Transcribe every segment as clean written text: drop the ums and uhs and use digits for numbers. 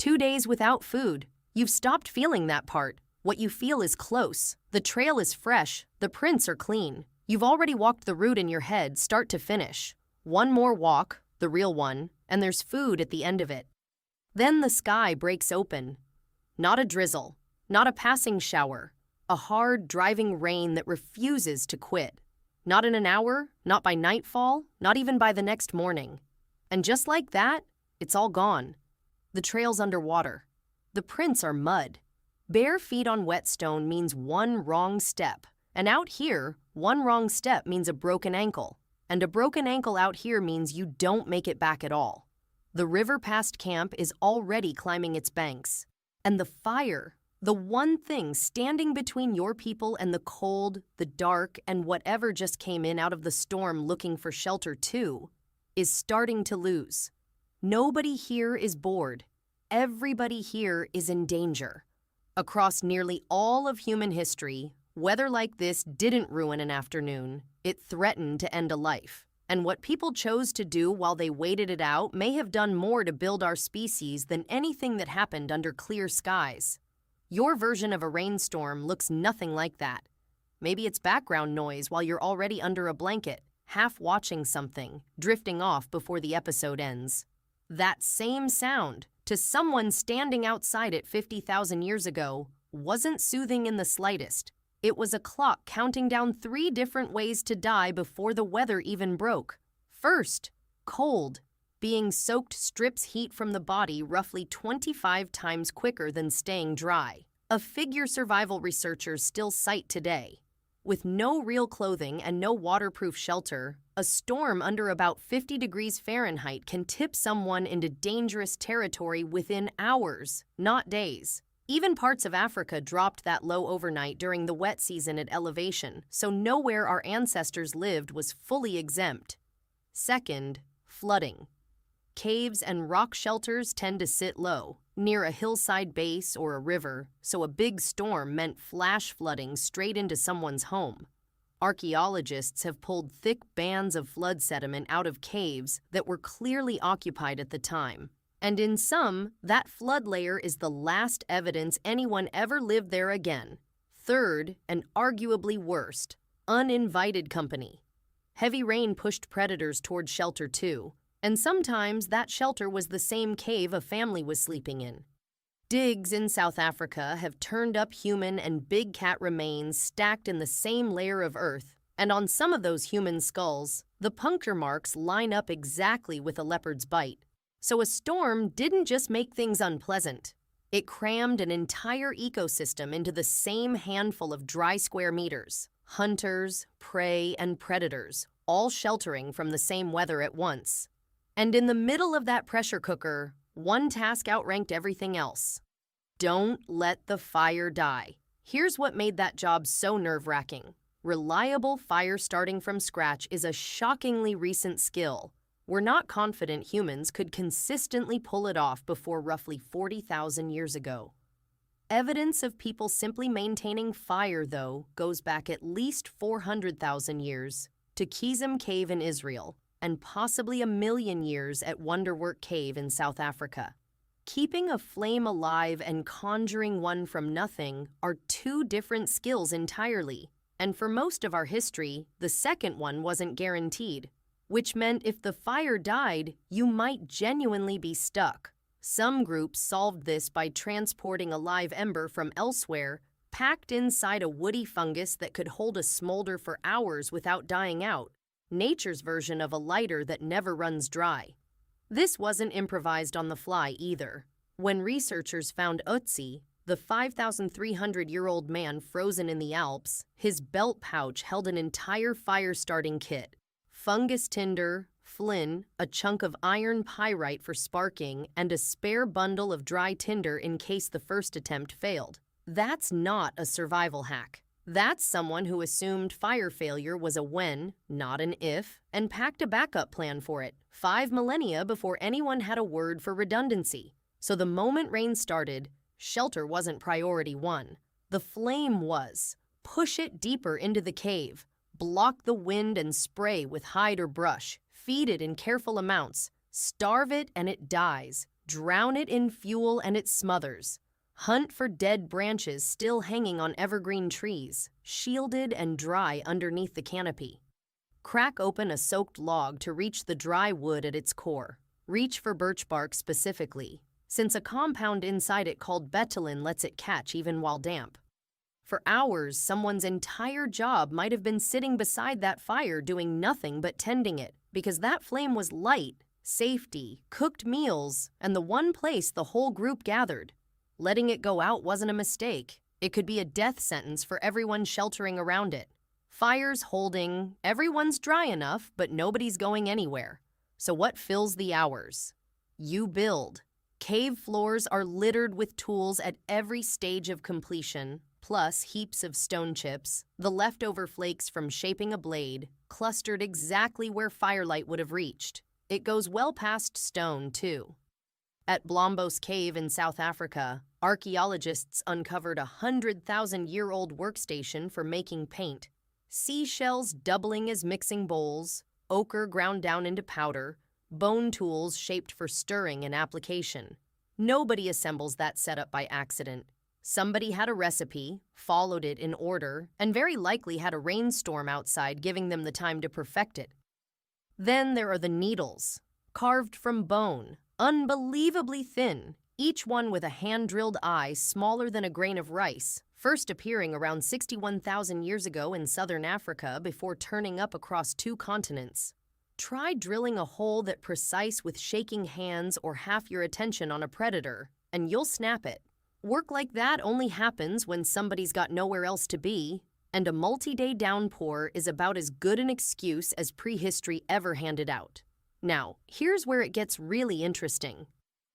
2 days without food. You've stopped feeling that part. What you feel is close. The trail is fresh. The prints are clean. You've already walked the route in your head, start to finish. One more walk, the real one, and there's food at the end of it. Then the sky breaks open. Not a drizzle, not a passing shower, a hard, driving rain that refuses to quit. Not in an hour, not by nightfall, not even by the next morning. And just like that, it's all gone. The trail's underwater. The prints are mud. Bare feet on wet stone means one wrong step. And out here, one wrong step means a broken ankle. And a broken ankle out here means you don't make it back at all. The river past camp is already climbing its banks. And the fire, the one thing standing between your people and the cold, the dark, and whatever just came in out of the storm looking for shelter too, is starting to lose. Nobody here is bored. Everybody here is in danger. Across nearly all of human history, weather like this didn't ruin an afternoon. It threatened to end a life. And what people chose to do while they waited it out may have done more to build our species than anything that happened under clear skies. Your version of a rainstorm looks nothing like that. Maybe it's background noise while you're already under a blanket, half watching something, drifting off before the episode ends. That same sound, to someone standing outside it 50,000 years ago, wasn't soothing in the slightest. It was a clock counting down 3 different ways to die before the weather even broke. First, cold. Being soaked strips heat from the body roughly 25 times quicker than staying dry. A figure survival researchers still cite today. With no real clothing and no waterproof shelter, a storm under about 50 degrees Fahrenheit can tip someone into dangerous territory within hours, not days. Even parts of Africa dropped that low overnight during the wet season at elevation, so nowhere our ancestors lived was fully exempt. Second, flooding. Caves and rock shelters tend to sit low, near a hillside base or a river, so a big storm meant flash flooding straight into someone's home. Archaeologists have pulled thick bands of flood sediment out of caves that were clearly occupied at the time. And in some, that flood layer is the last evidence anyone ever lived there again. Third, and arguably worst, uninvited company. Heavy rain pushed predators toward shelter too, and sometimes that shelter was the same cave a family was sleeping in. Digs in South Africa have turned up human and big cat remains stacked in the same layer of earth, and on some of those human skulls, the puncture marks line up exactly with a leopard's bite. So a storm didn't just make things unpleasant. It crammed an entire ecosystem into the same handful of dry square meters. Hunters, prey, and predators, all sheltering from the same weather at once. And in the middle of that pressure cooker, one task outranked everything else. Don't let the fire die. Here's what made that job so nerve-wracking. Reliable fire starting from scratch is a shockingly recent skill. We're not confident humans could consistently pull it off before roughly 40,000 years ago. Evidence of people simply maintaining fire, though, goes back at least 400,000 years to Kizim Cave in Israel and possibly 1,000,000 years at Wonderwork Cave in South Africa. Keeping a flame alive and conjuring one from nothing are 2 different skills entirely, and for most of our history, the second one wasn't guaranteed. Which meant if the fire died, you might genuinely be stuck. Some groups solved this by transporting a live ember from elsewhere, packed inside a woody fungus that could hold a smolder for hours without dying out, nature's version of a lighter that never runs dry. This wasn't improvised on the fly either. When researchers found Ötzi, the 5,300-year-old man frozen in the Alps, his belt pouch held an entire fire-starting kit. Fungus tinder, flint, a chunk of iron pyrite for sparking, and a spare bundle of dry tinder in case the first attempt failed. That's not a survival hack. That's someone who assumed fire failure was a when, not an if, and packed a backup plan for it, 5 millennia before anyone had a word for redundancy. So the moment rain started, shelter wasn't priority 1. The flame was. Push it deeper into the cave. Block the wind and spray with hide or brush. Feed it in careful amounts. Starve it and it dies. Drown it in fuel and it smothers. Hunt for dead branches still hanging on evergreen trees, shielded and dry underneath the canopy. Crack open a soaked log to reach the dry wood at its core. Reach for birch bark specifically, since a compound inside it called betulin lets it catch even while damp. For hours, someone's entire job might have been sitting beside that fire doing nothing but tending it, because that flame was light, safety, cooked meals, and the one place the whole group gathered. Letting it go out wasn't a mistake. It could be a death sentence for everyone sheltering around it. Fire's holding, everyone's dry enough, but nobody's going anywhere. So what fills the hours? You build. Cave floors are littered with tools at every stage of completion, plus heaps of stone chips, the leftover flakes from shaping a blade, clustered exactly where firelight would have reached. It goes well past stone, too. At Blombos Cave in South Africa, archaeologists uncovered a 100,000-year-old workstation for making paint. Seashells doubling as mixing bowls, ochre ground down into powder, bone tools shaped for stirring and application. Nobody assembles that setup by accident. Somebody had a recipe, followed it in order, and very likely had a rainstorm outside giving them the time to perfect it. Then there are the needles, carved from bone, unbelievably thin, each one with a hand-drilled eye smaller than a grain of rice, first appearing around 61,000 years ago in southern Africa before turning up across 2 continents. Try drilling a hole that precise with shaking hands or half your attention on a predator, and you'll snap it. Work like that only happens when somebody's got nowhere else to be, and a multi-day downpour is about as good an excuse as prehistory ever handed out. Now, here's where it gets really interesting.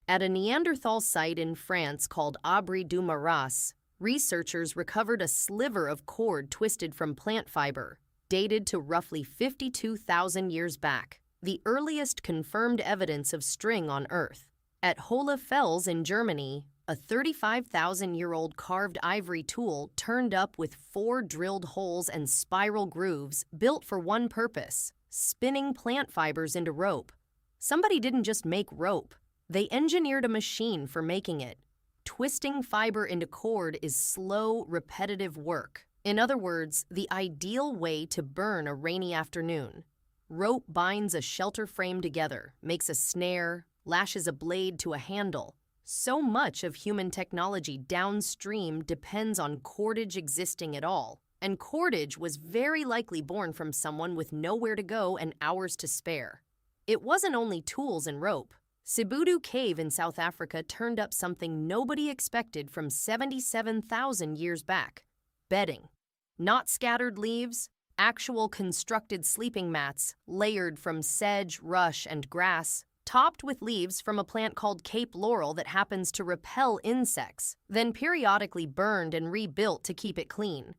At a Neanderthal site in France called Abri du Maras, researchers recovered a sliver of cord twisted from plant fiber, dated to roughly 52,000 years back, the earliest confirmed evidence of string on Earth. At Hohle Fels in Germany, a 35,000-year-old carved ivory tool turned up with 4 drilled holes and spiral grooves built for one purpose: spinning plant fibers into rope. Somebody didn't just make rope. They engineered a machine for making it. Twisting fiber into cord is slow, repetitive work. In other words, the ideal way to burn a rainy afternoon. Rope binds a shelter frame together, makes a snare, lashes a blade to a handle. So much of human technology downstream depends on cordage existing at all, and cordage was very likely born from someone with nowhere to go and hours to spare. It wasn't only tools and rope. Sibudu Cave in South Africa turned up something nobody expected from 77,000 years back: bedding. Not scattered leaves, actual constructed sleeping mats layered from sedge, rush, and grass, topped with leaves from a plant called Cape Laurel that happens to repel insects, then periodically burned and rebuilt to keep it clean.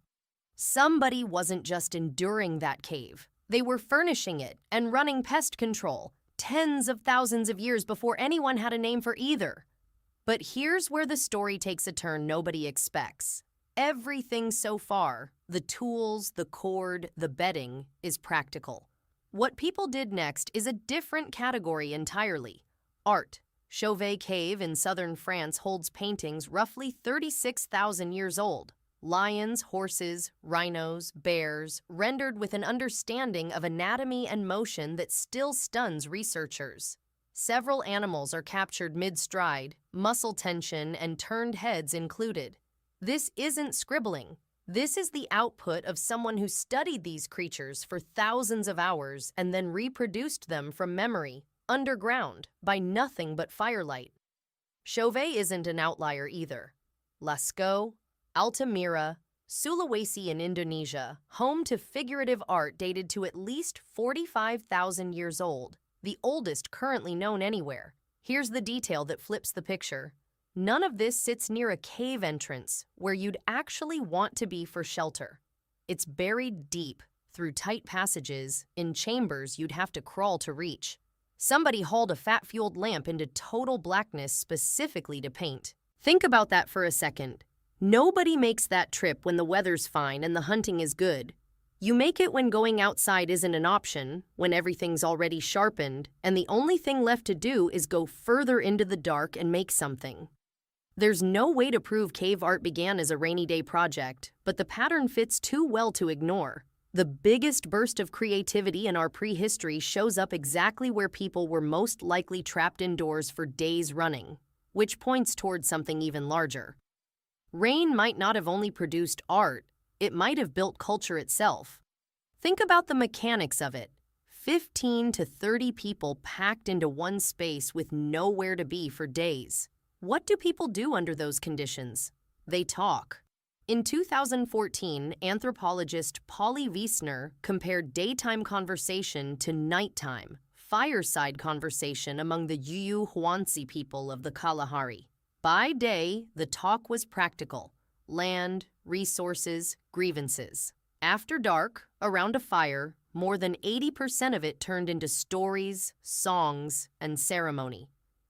Somebody wasn't just enduring that cave. They were furnishing it and running pest control, tens of thousands of years before anyone had a name for either. But here's where the story takes a turn nobody expects. Everything so far, the tools, the cord, the bedding, is practical. What people did next is a different category entirely: art. Chauvet Cave in southern France holds paintings roughly 36,000 years old. Lions, horses, rhinos, bears, rendered with an understanding of anatomy and motion that still stuns researchers. Several animals are captured mid-stride, muscle tension and turned heads included. This isn't scribbling. This is the output of someone who studied these creatures for thousands of hours and then reproduced them from memory, underground, by nothing but firelight. Chauvet isn't an outlier either. Lascaux, Altamira, Sulawesi in Indonesia, home to figurative art dated to at least 45,000 years old, the oldest currently known anywhere. Here's the detail that flips the picture. None of this sits near a cave entrance where you'd actually want to be for shelter. It's buried deep, through tight passages, in chambers you'd have to crawl to reach. Somebody hauled a fat-fueled lamp into total blackness specifically to paint. Think about that for a second. Nobody makes that trip when the weather's fine and the hunting is good. You make it when going outside isn't an option, when everything's already sharpened, and the only thing left to do is go further into the dark and make something. There's no way to prove cave art began as a rainy day project, but the pattern fits too well to ignore. The biggest burst of creativity in our prehistory shows up exactly where people were most likely trapped indoors for days running, which points towards something even larger. Rain might not have only produced art, it might have built culture itself. Think about the mechanics of it. 15 to 30 people packed into one space with nowhere to be for days. What do people do under those conditions? They talk. In 2014, anthropologist Polly Wiesner compared daytime conversation to nighttime, fireside conversation among the Ötzi people of the Kalahari. By day, the talk was practical: land, resources, grievances. After dark, around a fire, more than 80% of it turned into stories, songs, and ceremony.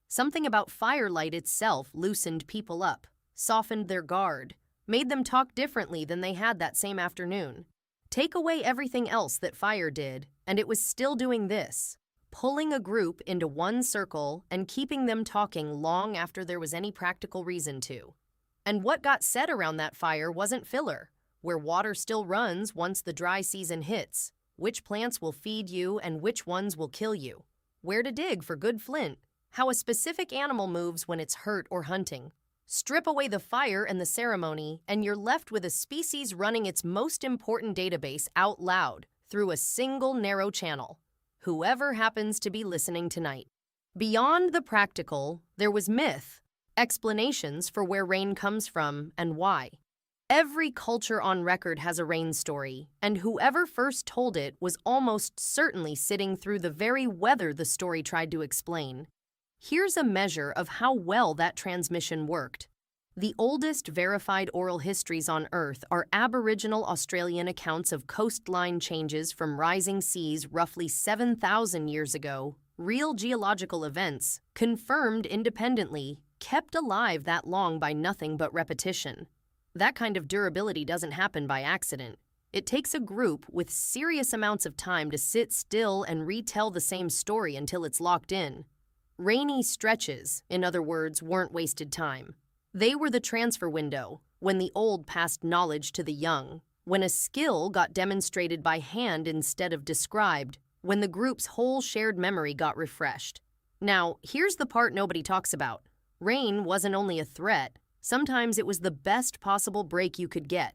Something about firelight itself loosened people up, softened their guard, made them talk differently than they had that same afternoon. Take away everything else that fire did, and it was still doing this: pulling a group into one circle and keeping them talking long after there was any practical reason to. And what got said around that fire wasn't filler: where water still runs once the dry season hits, which plants will feed you and which ones will kill you, where to dig for good flint, how a specific animal moves when it's hurt or hunting. Strip away the fire and the ceremony, and you're left with a species running its most important database out loud through a single narrow channel. Whoever happens to be listening tonight. Beyond the practical, there was myth, explanations for where rain comes from and why. Every culture on record has a rain story, and whoever first told it was almost certainly sitting through the very weather the story tried to explain. Here's a measure of how well that transmission worked. The oldest verified oral histories on Earth are Aboriginal Australian accounts of coastline changes from rising seas roughly 7,000 years ago, real geological events, confirmed independently, kept alive that long by nothing but repetition. That kind of durability doesn't happen by accident. It takes a group with serious amounts of time to sit still and retell the same story until it's locked in. Rainy stretches, in other words, weren't wasted time. They were the transfer window, when the old passed knowledge to the young, when a skill got demonstrated by hand instead of described, when the group's whole shared memory got refreshed. Now, here's the part nobody talks about. Rain wasn't only a threat, sometimes it was the best possible break you could get.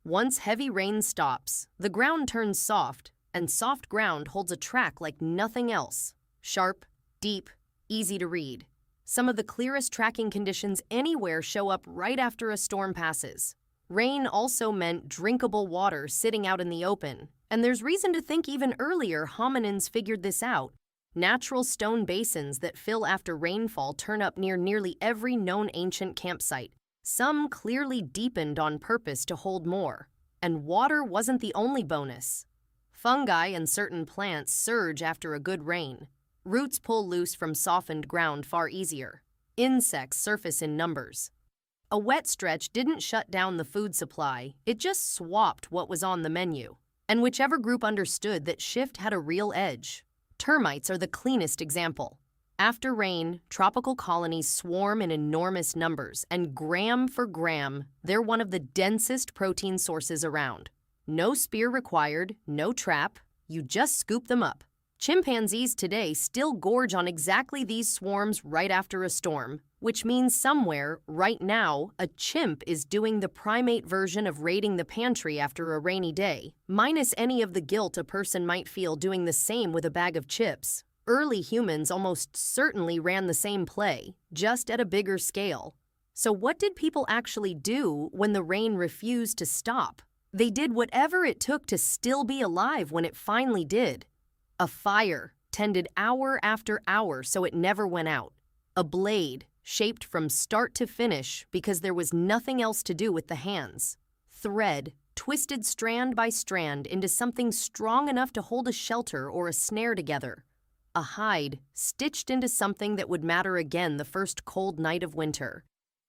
Once heavy rain stops, the ground turns soft, and soft ground holds a track like nothing else. Sharp, deep, easy to read. Some of the clearest tracking conditions anywhere show up right after a storm passes. Rain also meant drinkable water sitting out in the open, and there's reason to think even earlier hominins figured this out. Natural stone basins that fill after rainfall turn up near nearly every known ancient campsite. Some clearly deepened on purpose to hold more. And water wasn't the only bonus. Fungi and certain plants surge after a good rain. Roots pull loose from softened ground far easier. Insects surface in numbers. A wet stretch didn't shut down the food supply, it just swapped what was on the menu. And whichever group understood that shift had a real edge. Termites are the cleanest example. After rain, tropical colonies swarm in enormous numbers, and gram for gram, they're one of the densest protein sources around. No spear required, no trap, you just scoop them up. Chimpanzees today still gorge on exactly these swarms right after a storm, which means somewhere, right now, a chimp is doing the primate version of raiding the pantry after a rainy day, minus any of the guilt a person might feel doing the same with a bag of chips. Early humans almost certainly ran the same play, just at a bigger scale. So what did people actually do when the rain refused to stop? They did whatever it took to still be alive when it finally did. A fire, tended hour after hour so it never went out. A blade, shaped from start to finish because there was nothing else to do with the hands. Thread, twisted strand by strand into something strong enough to hold a shelter or a snare together. A hide, stitched into something that would matter again the first cold night of winter.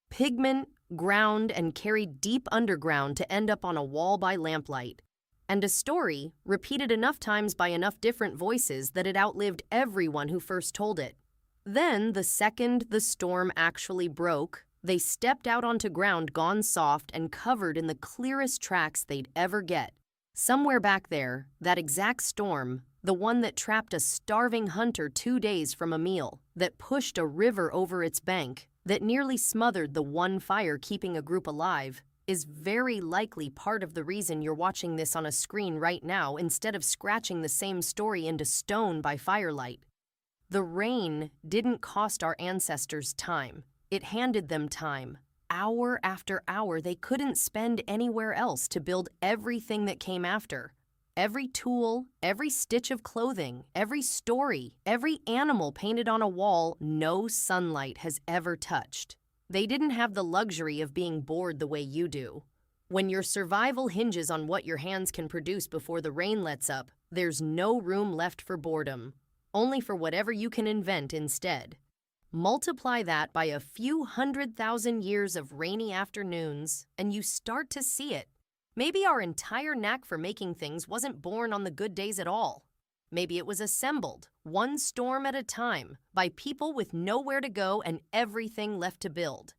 Pigment, ground, and carried deep underground to end up on a wall by lamplight. And a story repeated enough times by enough different voices that it outlived everyone who first told it. Then, the second the storm actually broke, they stepped out onto ground gone soft and covered in the clearest tracks they'd ever get. Somewhere back there, that exact storm, the one that trapped a starving hunter 2 days from a meal, that pushed a river over its bank, that nearly smothered the one fire keeping a group alive, is very likely part of the reason you're watching this on a screen right now instead of scratching the same story into stone by firelight. The rain didn't cost our ancestors time. It handed them time. Hour after hour they couldn't spend anywhere else to build everything that came after. Every tool, every stitch of clothing, every story, every animal painted on a wall no sunlight has ever touched. They didn't have the luxury of being bored the way you do. When your survival hinges on what your hands can produce before the rain lets up, there's no room left for boredom, only for whatever you can invent instead. Multiply that by a few 100,000 years of rainy afternoons, and you start to see it. Maybe our entire knack for making things wasn't born on the good days at all. Maybe it was assembled, one storm at a time, by people with nowhere to go and everything left to build.